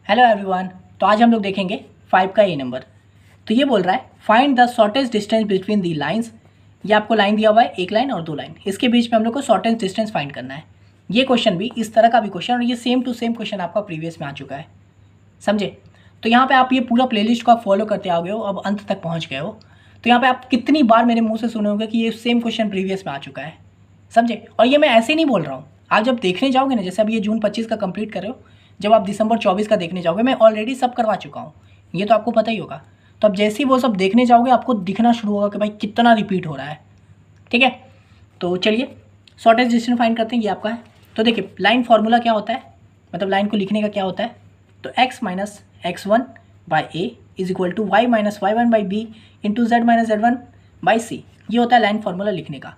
Hello everyone. तो आज हम लोग देखेंगे 5 का ए नंबर। तो ये बोल रहा है find the shortest distance between the lines. ये आपको लाइन दिया हुआ है, एक लाइन और दो लाइन, इसके बीच में हम लोग को शॉर्टेस्ट डिस्टेंस फाइंड करना है। ये क्वेश्चन भी इस तरह का भी क्वेश्चन, और ये सेम टू सेम क्वेश्चन आपका प्रीवियस में आ चुका है, समझे। तो यहाँ पे आप ये पूरा प्लेलिस्ट को आप फॉलो करते आओगे हो, अब अंत तक पहुँच गए हो। तो यहाँ पे आप कितनी बार मेरे मुँह से सुने होंगे कि ये सेम क्वेश्चन प्रीवियस में आ चुका है, समझे। और ये मैं ऐसे ही नहीं बोल रहा हूँ, आप जब देखने जाओगे ना, जैसे अब ये जून 25 का कंप्लीट कर रहे हो, जब आप दिसंबर 24 का देखने जाओगे, मैं ऑलरेडी सब करवा चुका हूँ, ये तो आपको पता ही होगा। तो अब जैसे ही वो सब देखने जाओगे आपको दिखना शुरू होगा कि भाई कितना रिपीट हो रहा है, ठीक है। तो चलिए शॉर्टेस्ट डिस्टेंस फाइंड करते हैं, ये आपका है। तो देखिए लाइन फार्मूला क्या होता है, मतलब लाइन को लिखने का क्या होता है। तो x minus x1 by a is equal to y minus y1 by b into z minus z1 by c, ये होता है लाइन फार्मूला लिखने का।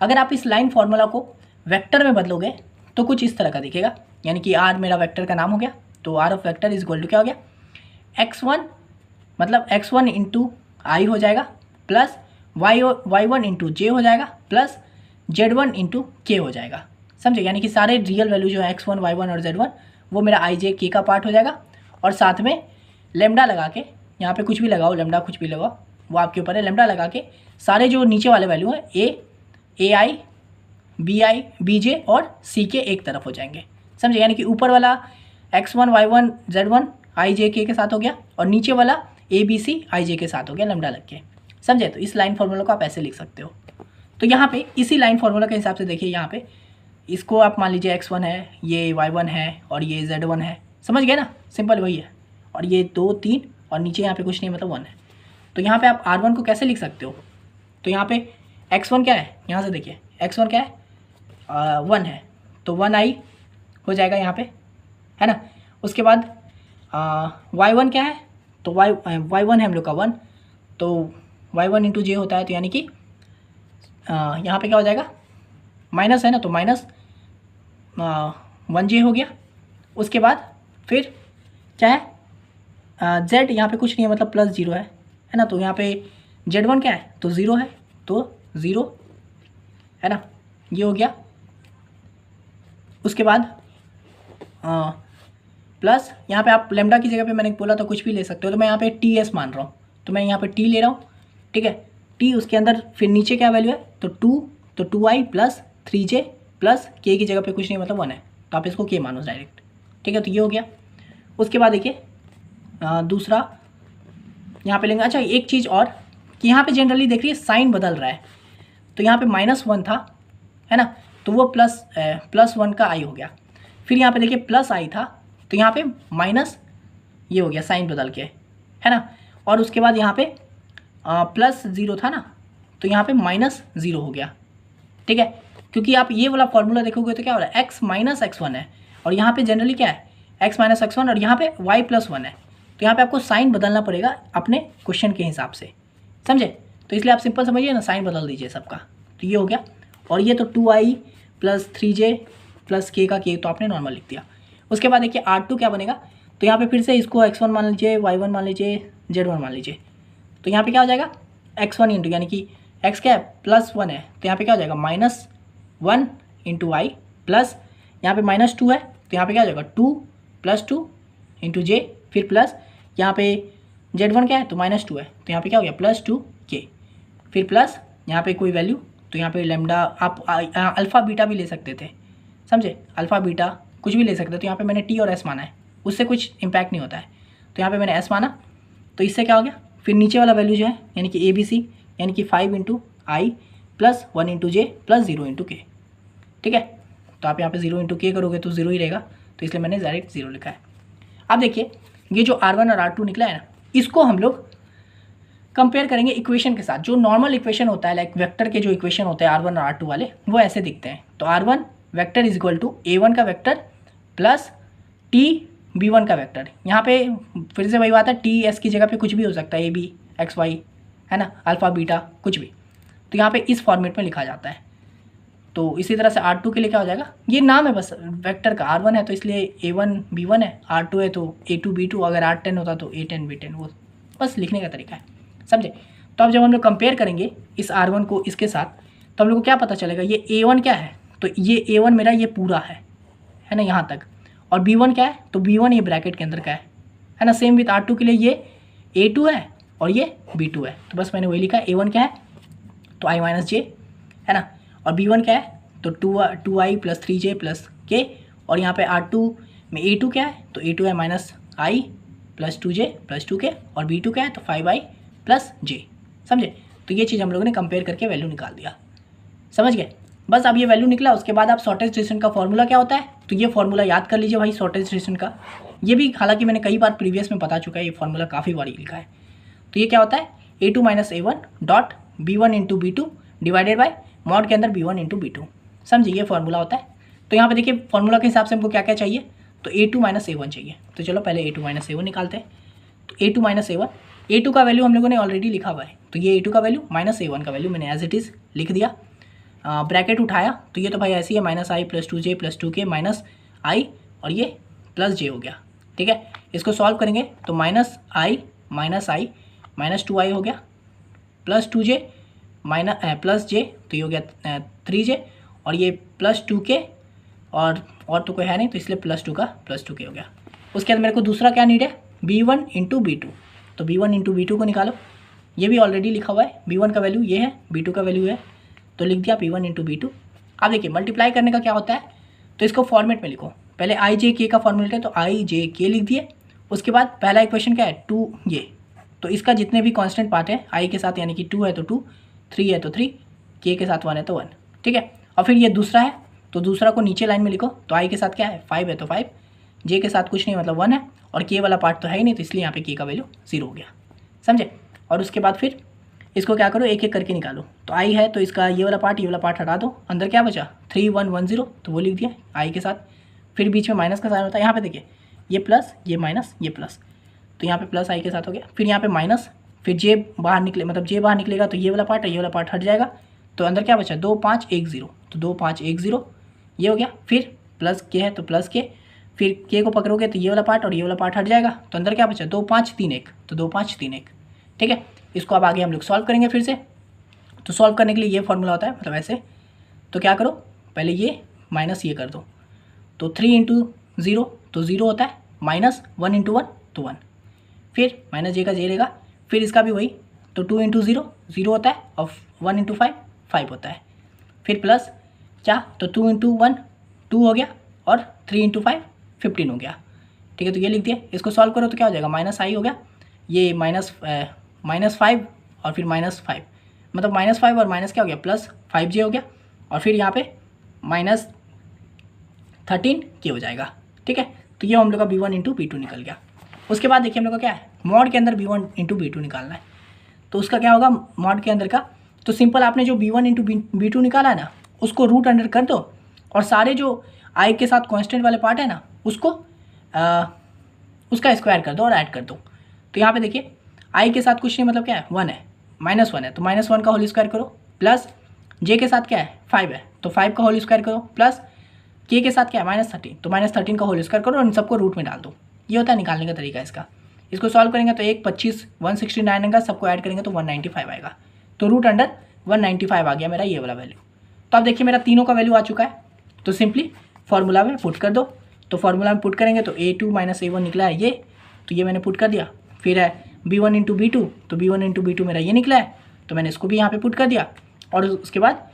अगर आप इस लाइन फार्मूला को वेक्टर में बदलोगे तो कुछ इस तरह का दिखेगा, यानी कि आर मेरा वेक्टर का नाम हो गया। तो R of vector is equal to क्या हो गया, x1 मतलब x1 इंटू आई हो जाएगा, प्लस y1 इंटू जे हो जाएगा, प्लस z1 इंटू के हो जाएगा, समझे। यानी कि सारे रियल वैल्यू जो है x1 y1 और z1 वो मेरा आई जे के का पार्ट हो जाएगा। और साथ में लेमडा लगा के, यहाँ पे कुछ भी लगाओ, लेमडा कुछ भी लगाओ, वो आपके ऊपर है। लेमडा लगा के सारे जो नीचे वाले वैल्यू हैं ए आई बी जे और सी के एक तरफ हो जाएंगे, समझे। यानी कि ऊपर वाला x1 y1 z1 आई जे के साथ हो गया, और नीचे वाला ए बी सी आई जे के साथ हो गया लेमडा लग के, समझे। तो इस लाइन फार्मूला को आप ऐसे लिख सकते हो। तो यहाँ पे इसी लाइन फार्मूला के हिसाब से देखिए, यहाँ पे इसको आप मान लीजिए x1 है, ये y1 है और ये z1 है, समझ गए ना, सिंपल वही है। और ये 2 3 और नीचे यहाँ पे कुछ नहीं, मतलब 1 है। तो यहाँ पे आप r1 को कैसे लिख सकते हो, तो यहाँ पे x1 क्या है, यहाँ से देखिए x1 क्या है, 1 है, तो 1 आई हो जाएगा यहाँ पे, है ना। उसके बाद y1 क्या है, तो y1 है हम लोग का 1, तो y1 इंटू जे होता है, तो यानी कि यहाँ पे क्या हो जाएगा, माइनस है ना, तो माइनस 1j हो गया। उसके बाद फिर क्या है, z यहाँ पे कुछ नहीं है, मतलब प्लस 0 है ना। तो यहाँ पे z1 क्या है, तो 0 है, तो 0 है ना, ये हो गया। उसके बाद प्लस यहाँ पे आप लेमडा की जगह पे मैंने बोला तो कुछ भी ले सकते हो, तो मैं यहाँ पे टी एस मान रहा हूँ, तो मैं यहाँ पे टी ले रहा हूँ, ठीक है। टी उसके अंदर फिर नीचे क्या वैल्यू है, तो 2, तो 2i प्लस 3j प्लस के की जगह पे कुछ नहीं, मतलब 1 है, तो आप इसको के मानो डायरेक्ट, ठीक है। तो ये हो गया। उसके बाद देखिए दूसरा यहाँ पे लेंगे। अच्छा एक चीज़ और कि यहाँ पे जनरली देख रही है साइन बदल रहा है, तो यहाँ पे -1 था, है ना, तो वो +1 का आई हो गया। फिर यहाँ पे देखिए प्लस आई था, तो यहाँ पे माइनस ये हो गया, साइन बदल के, है ना। और उसके बाद यहाँ पे +0 था ना, तो यहाँ पे -0 हो गया, ठीक है। क्योंकि आप ये वाला फॉर्मूला देखोगे तो क्या हो रहा है, x माइनस x1 है, और यहाँ पे जनरली क्या है, x माइनस x1, और यहाँ पे y प्लस 1 है। तो यहाँ पे आपको साइन बदलना पड़ेगा अपने क्वेश्चन के हिसाब से, समझे। तो इसलिए आप सिंपल समझिए ना, साइन बदल दीजिए सबका। तो ये हो गया। और ये तो 2i प्लस 3j प्लस के का के, तो आपने नॉर्मल लिख दिया। उसके बाद देखिए R2 क्या बनेगा, तो यहाँ पे फिर से इसको x1 मान लीजिए, y1 मान लीजिए, z1 मान लीजिए। तो यहाँ पे क्या हो जाएगा, x1 इंटू, यानी कि x क्या है, +1 है, तो यहाँ पे क्या हो जाएगा, -1 इंटू आई, प्लस यहाँ पे -2 है, तो यहाँ पे क्या हो जाएगा 2 + 2 इंटू जे, फिर प्लस यहाँ पे z1 क्या है, तो -2 है, तो यहाँ पे क्या हो गया +2k, फिर प्लस यहाँ पे कोई वैल्यू, तो यहाँ पे लेमडा आप अल्फ़ा बीटा भी ले सकते थे, समझे, अल्फ़ा बीटा कुछ भी ले सकते थे। तो यहाँ पे मैंने टी और एस माना है, उससे कुछ इम्पैक्ट नहीं होता है, तो यहाँ पे मैंने एस माना। तो इससे क्या हो गया, फिर नीचे वाला वैल्यू जो है, यानी कि ए बी सी, यानी कि 5 इंटू आई प्लस 1 इंटू जे प्लस 0 इंटू के, ठीक है। तो आप यहाँ पे 0 इंटू के करोगे तो 0 ही रहेगा, तो इसलिए मैंने डायरेक्ट 0 लिखा है। अब देखिए ये जो R1 और R2 निकला है ना, इसको हम लोग कंपेयर करेंगे इक्वेशन के साथ। जो नॉर्मल इक्वेशन होता है, लाइक वेक्टर के जो इक्वेशन होते हैं R1 और R2 वाले, वो ऐसे दिखते हैं। तो R1 vector is equal to A1 का वेक्टर प्लस टी B1 का वेक्टर। यहाँ पे फिर से वही बात है, टी एस की जगह पे कुछ भी हो सकता है, ए बी एक्स वाई, है ना, अल्फ़ा बीटा कुछ भी। तो यहाँ पे इस फॉर्मेट में लिखा जाता है। तो इसी तरह से R2 के लिए क्या हो जाएगा, ये नाम है बस वेक्टर का, R1 है तो इसलिए A1 B1 है, R2 है तो A2 B2, अगर R10 होता तो A10 B10, वो बस लिखने का तरीका है, समझे। तो अब जब हम लोग कंपेयर करेंगे इस R1 को इसके साथ, तो हम लोग को क्या पता चलेगा, ये A1 क्या है, तो ये A1 मेरा ये पूरा है ना, यहाँ तक, और B1 क्या है, तो B1 ये ब्रैकेट के अंदर का है ना। सेम विथ R2 के लिए ये A2 है और ये B2 है, तो बस मैंने वही लिखा है। A1 क्या है, तो I माइनस जे है ना, और B1 क्या है, तो 2I plus 3J plus K, और यहाँ पे R2 में A2 क्या है, तो A2 है minus I plus 2J plus 2K, और B2 क्या है, तो 5I प्लस J। समझे, तो ये चीज़ हम लोगों ने कंपेयर करके वैल्यू निकाल दिया, समझ गए। बस अब ये वैल्यू निकला, उसके बाद आप शॉर्टेज डिस्टेंस का फॉर्मूला क्या होता है, तो ये फॉर्मूला याद कर लीजिए भाई शॉर्टेज डिस्टेंस का। ये भी हालांकि मैंने कई बार प्रीवियस में बता चुका है, ये फॉर्मूला काफ़ी बार लिखा है। तो ये क्या होता है, A2 minus A1 dot B1 into B2 divided by mod के अंदर B1 इंटू B2। समझिए, ये फॉर्मूला होता है। तो यहाँ पे देखिए फॉर्मूला के हिसाब से हमको क्या क्या चाहिए, तो A2 माइनस A1 चाहिए। तो चलो पहले A2 माइनस A1 निकालते हैं। तो A2 माइनस A1, A2 का वैल्यू हम लोगों ने ऑलरेडी लिखा हुआ है, तो ये A2 का वैल्यू माइनस A1 का वैल्यू मैंने एज इट इज़ लिख दिया। ब्रैकेट उठाया तो ये तो भाई ऐसी है, minus I plus 2J plus 2K minus I, और ये प्लस J हो गया। ठीक है, इसको सॉल्व करेंगे तो माइनस I माइनस 2I हो गया, plus 2J minus plus J, तो ये हो गया 3J, और ये प्लस 2K, और तो कोई है नहीं तो इसलिए प्लस 2 का प्लस 2K हो गया। उसके बाद मेरे को दूसरा क्या नीड है, B1 इंटू B2। तो B1 इंटू B2 को निकालो, ये भी ऑलरेडी लिखा हुआ है। B1 का वैल्यू ये है, B2 का वैल्यू है, तो लिख दिया B1 इंटू B2। अब देखिए मल्टीप्लाई करने का क्या होता है, तो इसको फॉर्मेट में लिखो। पहले IJK का फॉर्मूला है, तो IJK लिख दिए। उसके बाद पहला इक्वेशन क्या है, 2 ये, तो इसका जितने भी कांस्टेंट पार्ट है I के साथ, यानी कि 2 है तो 2, 3 है तो 3, K के साथ 1 है तो 1। ठीक है, और फिर ये दूसरा है, तो दूसरा को नीचे लाइन में लिखो। तो I के साथ क्या है, 5 है तो 5, J के साथ कुछ नहीं मतलब 1 है, और K वाला पार्ट तो है ही नहीं, तो इसलिए यहाँ पे K का वैल्यू 0 हो गया। समझे, और उसके बाद फिर इसको क्या करो, एक एक करके निकालो। तो I है तो इसका ये वाला पार्ट हटा दो, अंदर क्या बचा 3 1 1 0, तो वो लिख दिया I के साथ। फिर बीच में माइनस का साइन होता है, यहाँ पे देखिए ये प्लस ये माइनस ये प्लस, तो यहाँ पे प्लस I के साथ हो गया। फिर यहाँ पे माइनस, फिर J बाहर निकले, मतलब J बाहर निकलेगा तो ये वाला पार्ट है, ये वाला पार्ट हट जाएगा, तो अंदर क्या बचा 2 5 1 0, तो 2 5 1 0 ये हो गया। फिर प्लस K है तो प्लस K, फिर K को पकड़ोगे तो ये वाला पार्ट और ये वाला पार्ट हट जाएगा, तो अंदर क्या बचा 2 5 3 1, तो 2 5 3 1। ठीक है, इसको अब आगे हम लोग सॉल्व करेंगे फिर से। तो सॉल्व करने के लिए ये फॉर्मूला होता है, मतलब ऐसे। तो क्या करो, पहले ये माइनस ये कर दो, तो 3 इंटू 0 तो 0 होता है, माइनस 1 इंटू 1 तो 1, फिर माइनस J का J रहेगा, फिर इसका भी वही, तो 2 इंटू 0 0 होता है, और 1 इंटू 5 5 होता है, फिर प्लस क्या, तो 2 इंटू 1 2 हो गया, और 3 इंटू 5 15 हो गया। ठीक है, तो ये लिख दिया। इसको सॉल्व करो तो क्या हो जाएगा, माइनस I हो गया, ये माइनस 5 और फिर माइनस 5, मतलब माइनस 5 और माइनस क्या हो गया प्लस 5J हो गया, और फिर यहाँ पे माइनस 13K हो जाएगा। ठीक है, तो ये हम लोग का B1 इंटू B2 निकल गया। उसके बाद देखिए हम लोग का क्या है, मॉड के अंदर B1 इंटू B2 निकालना है। तो उसका क्या होगा मॉड के अंदर का, तो सिंपल आपने जो B1 इंटू B2 निकाला है ना, उसको रूट अंडर कर दो, और सारे जो I के साथ कॉन्स्टेंट वाले पार्ट है ना, उसको उसका स्क्वायर कर दो और ऐड कर दो। तो यहाँ पे देखिए I के साथ कुछ नहीं, मतलब क्या है 1 है, माइनस 1 है, तो माइनस 1 का होल स्क्वायर करो, प्लस J के साथ क्या है 5 है, तो 5 का होल स्क्वायर करो, प्लस K के साथ क्या है माइनस 13, तो माइनस 13 का होल स्क्वायर करो, और इन सबको रूट में डाल दो। ये होता है निकालने का तरीका इसका। इसको सॉल्व करेंगे तो 1 25 169 आएगा, सबको ऐड करेंगे तो 195 आएगा, तो रूट अंडर 195 आ गया मेरा ये वाला वैल्यू। तो अब देखिए मेरा तीनों का वैल्यू आ चुका है, तो सिंपली फॉर्मूला में पुट कर दो। तो फॉर्मूला में पुट करेंगे तो A2 माइनस A1 निकला है ये, तो ये मैंने पुट कर दिया। फिर है B1 इंटू B2, तो B1 इंटू B2 मेरा ये निकला है, तो मैंने इसको भी यहाँ पे पुट कर दिया। और उसके बाद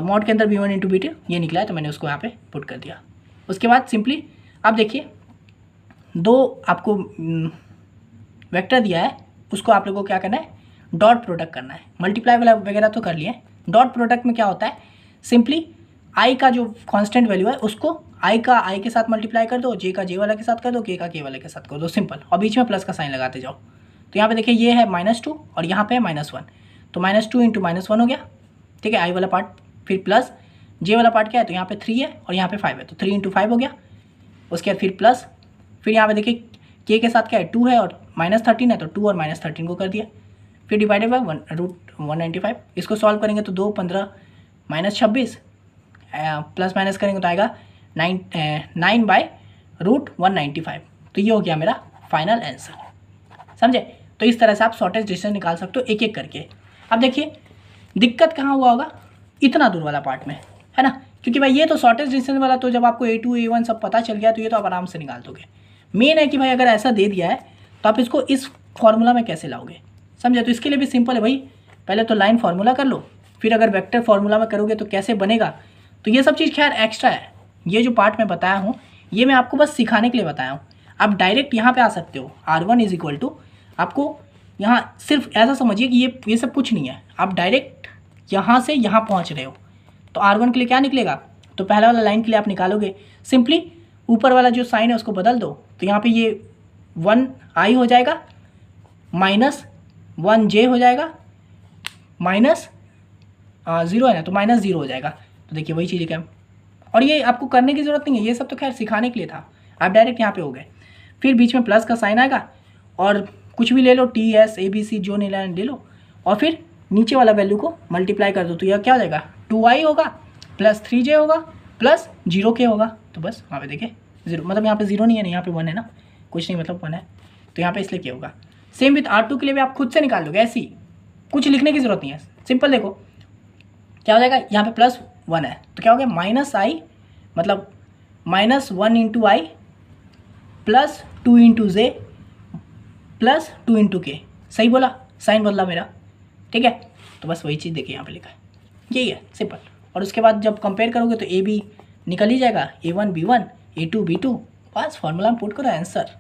मॉड के अंदर B1 इंटू B2 ये निकला है, तो मैंने उसको यहाँ पे पुट कर दिया। उसके बाद सिंपली अब देखिए दो आपको वेक्टर दिया है, उसको आप लोगों को क्या करना है, डॉट प्रोडक्ट करना है। मल्टीप्लाई वाला वगैरह तो कर लिए। डॉट प्रोडक्ट में क्या होता है, सिंपली I का जो कांस्टेंट वैल्यू है उसको I का I के साथ मल्टीप्लाई कर दो, J का J वाला के साथ कर दो, K का K वाले के साथ कर दो, सिंपल। और बीच में प्लस का साइन लगाते जाओ। तो यहाँ पे देखिए ये है -2 और यहाँ पे है -1, तो -2 इंटू -1 हो गया। ठीक है, I वाला पार्ट, फिर प्लस J वाला पार्ट क्या है, तो यहाँ पे 3 है और यहाँ पे 5 है, तो 3 इंटू 5 हो गया। उसके बाद फिर प्लस, फिर यहाँ पे देखिए K के साथ क्या है 2 है और -13 है, तो 2 और -13 को कर दिया, फिर डिवाइडेड बाय √195। इसको सॉल्व करेंगे तो 2 15 -26 प्लस माइनस करेंगे तो आएगा 9/√195। तो ये हो गया मेरा फाइनल आंसर, समझे। तो इस तरह से आप शॉर्टेज डिस्टेंस निकाल सकते हो एक एक करके। अब देखिए दिक्कत कहाँ हुआ होगा, इतना दूर वाला पार्ट में, है ना, क्योंकि भाई ये तो शॉर्टेस्ट डिस्टेंस वाला, तो जब आपको A2 A1 सब पता चल गया तो ये तो आप आराम से निकाल दोगे। मेन है कि भाई अगर ऐसा दे दिया है तो आप इसको इस फॉर्मूला में कैसे लाओगे, समझे। तो इसके लिए भी सिंपल है भाई, पहले तो लाइन फार्मूला कर लो, फिर अगर वेक्टर फार्मूला में करोगे तो कैसे बनेगा। तो ये सब चीज़ खैर एक्स्ट्रा है, ये जो पार्ट मैं बताया हूँ ये मैं आपको बस सिखाने के लिए बताया हूँ। आप डायरेक्ट यहाँ पे आ सकते हो, R1 इज इक्वल टू, आपको यहाँ सिर्फ ऐसा समझिए कि ये सब कुछ नहीं है, आप डायरेक्ट यहाँ से यहाँ पहुँच रहे हो। तो R1 के लिए क्या निकलेगा, तो पहला वाला लाइन के लिए आप निकालोगे सिंपली ऊपर वाला जो साइन है उसको बदल दो, तो यहाँ पे ये 1i हो जाएगा, माइनस 1j हो जाएगा, माइनस 0 है ना, तो माइनस 0 हो जाएगा। तो देखिए वही चीज़ है, और ये आपको करने की ज़रूरत नहीं है, ये सब तो खैर सिखाने के लिए था। आप डायरेक्ट यहाँ पे हो गए, फिर बीच में प्लस का साइन आएगा और कुछ भी ले लो, TS ABC जो नहीं लेना ले लो, और फिर नीचे वाला वैल्यू को मल्टीप्लाई कर दो, तो यह क्या हो जाएगा 2i होगा प्लस 3j होगा प्लस 0k होगा। तो बस वहाँ पे देखिए 0, मतलब यहाँ पे 0 नहीं है ना, यहाँ पे 1 है ना, कुछ नहीं मतलब 1 है, तो यहाँ पे इसलिए क्या होगा। सेम विथ R2 के लिए भी आप खुद से निकाल लोगे, ऐसी कुछ लिखने की ज़रूरत नहीं है, सिंपल देखो क्या हो जाएगा, यहाँ पे प्लस 1 है तो क्या हो गया माइनस आई, मतलब माइनस 1 इंटू आई प्लस 2 इंटू जे प्लस 2 इंटू के, सही बोला, साइन बदला मेरा, ठीक है। तो बस वही चीज़ देखिए यहाँ पे लिखा है, यही है सिंपल। और उसके बाद जब कंपेयर करोगे तो ए बी निकल ही जाएगा, A1 B1 A2 B2, बस फॉर्मूला में पुट करो आंसर,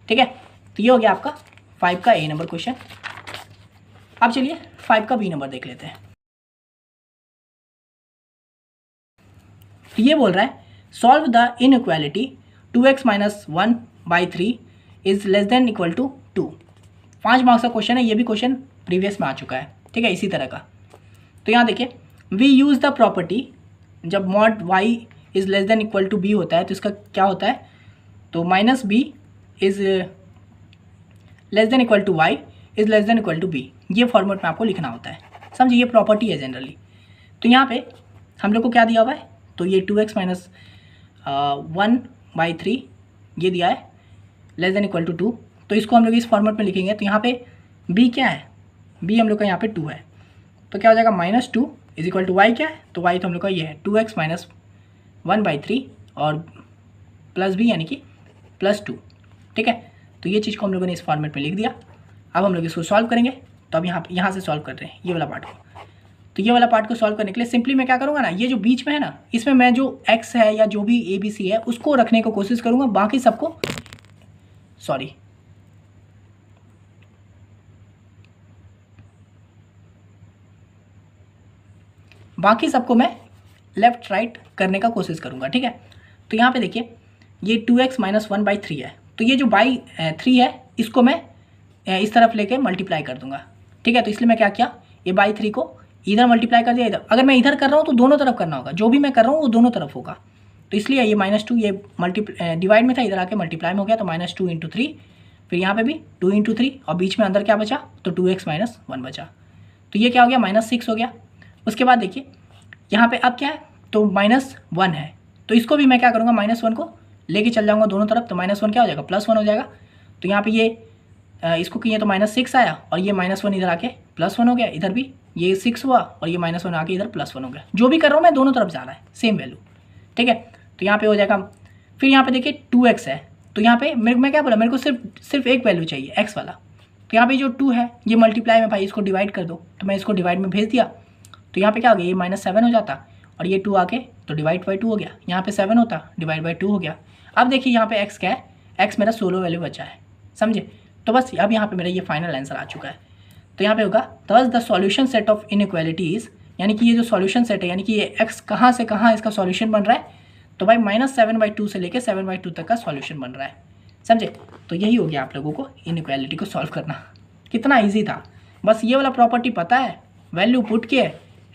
ठीक है। तो ये हो गया आपका 5 का A नंबर क्वेश्चन। अब चलिए 5 का B नंबर देख लेते हैं। तो ये बोल रहा है solve the inequality 2x minus 1/3 is less than equal to 2। 5 marks का क्वेश्चन है, ये भी क्वेश्चन प्रीवियस में आ चुका है, ठीक है, इसी तरह का। तो यहाँ देखिए वी यूज़ द प्रॉपर्टी, जब mod y is less than equal to b होता है तो इसका क्या होता है, तो minus b is less than equal to y is less than equal to b, ये फॉर्मेट में आपको लिखना होता है, समझिए, ये प्रॉपर्टी है जनरली। तो यहाँ पे हम लोग को क्या दिया हुआ है, तो ये 2x माइनस 1/3 ये दिया है लेस देन इक्वल टू 2, तो इसको हम लोग इस फॉर्मेट में लिखेंगे। तो यहाँ पे b क्या है, b हम लोग का यहाँ पे 2 है, तो क्या हो जाएगा minus 2 is equal to y, क्या है तो y तो हम लोग का ये है 2x माइनस 1/3 और प्लस b यानी कि प्लस 2, ठीक है। तो ये चीज़ को हम लोगों ने इस फॉर्मेट में लिख दिया। अब हम लोग इसको सॉल्व करेंगे, तो अब यहाँ से सॉल्व कर रहे हैं ये वाला पार्ट को। तो ये वाला पार्ट को सॉल्व करने के लिए सिंपली मैं क्या करूँगा ना, ये जो बीच में है ना, इसमें मैं जो x है या जो भी ABC है उसको रखने को कोशिश करूँगा, बाकी सबको सॉरी बाकी सबको मैं लेफ़्ट राइट करने का कोशिश करूँगा, ठीक है। तो यहाँ पे देखिए ये 2x माइनस 1/3 है, तो ये जो बाई 3 है इसको मैं इस तरफ लेके मल्टीप्लाई कर दूंगा, ठीक है। तो इसलिए मैं क्या किया, ये बाई 3 को इधर मल्टीप्लाई कर दिया, इधर। अगर मैं इधर कर रहा हूँ तो दोनों तरफ करना होगा, जो भी मैं कर रहा हूँ वो दोनों तरफ होगा। तो इसलिए ये -2 ये डिवाइड में था, इधर आके मल्टीप्लाई में हो गया, तो -2 × 3, फिर यहाँ पे भी 2 × 3 और बीच में अंदर क्या बचा, तो 2x माइनस 1 बचा, तो ये क्या हो गया -6 हो गया। उसके बाद देखिए यहाँ पे अब क्या है, तो -1 है, तो इसको भी मैं क्या करूँगा, -1 को लेके चल जाऊँगा दोनों तरफ, तो -1 क्या हो जाएगा +1 हो जाएगा। तो यहाँ पे ये इसको किए तो -6 आया और ये -1 इधर आके +1 हो गया, इधर भी ये 6 हुआ और ये -1 आके इधर +1 हो गया। जो भी कर रहा हूँ मैं दोनों तरफ जा रहा है सेम वैल्यू, ठीक है। तो यहाँ पे हो जाएगा, फिर यहाँ पे देखिए 2x है, तो यहाँ पे मैं क्या बोला, मेरे को सिर्फ एक वैल्यू चाहिए x वाला। तो यहाँ पे जो 2 है ये मल्टीप्लाई में भाई इसको डिवाइड कर दो, तो मैं इसको डिवाइड में भेज दिया, तो यहाँ पे क्या हो गया, ये -7 हो जाता और ये 2 आके तो डिवाइड बाई 2 हो गया, यहाँ पे 7 होता डिवाइड बाई 2 हो गया। अब देखिए यहाँ पे x क्या है, x मेरा 16 वैल्यू बचा है, समझे। तो बस अब यहाँ पे मेरा ये फाइनल आंसर आ चुका है। तो यहाँ पे होगा thus the solution set of inequalities, यानी कि ये जो सॉल्यूशन सेट है, यानी कि ये x कहाँ से कहाँ इसका सॉल्यूशन बन रहा है, तो भाई -7/2 से लेके 7/2 तक का सॉल्यूशन बन रहा है, समझे। तो यही हो गया आप लोगों को इनइक्वालिटी को सॉल्व करना, कितना ईजी था। बस ये वाला प्रॉपर्टी पता है, वैल्यू पुट के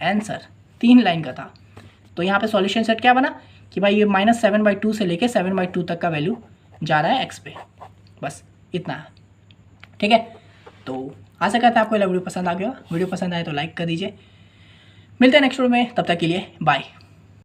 आंसर 3 लाइन का था। तो यहाँ पे सॉल्यूशन सेट क्या बना कि भाई ये -7/2 से लेके 7/2 तक का वैल्यू जा रहा है x पे, बस इतना है, ठीक है। तो आशा करता है आपको ये वीडियो पसंद आ गया। वीडियो पसंद आए तो लाइक कर दीजिए। मिलते हैं नेक्स्ट वीडियो में, तब तक के लिए बाय।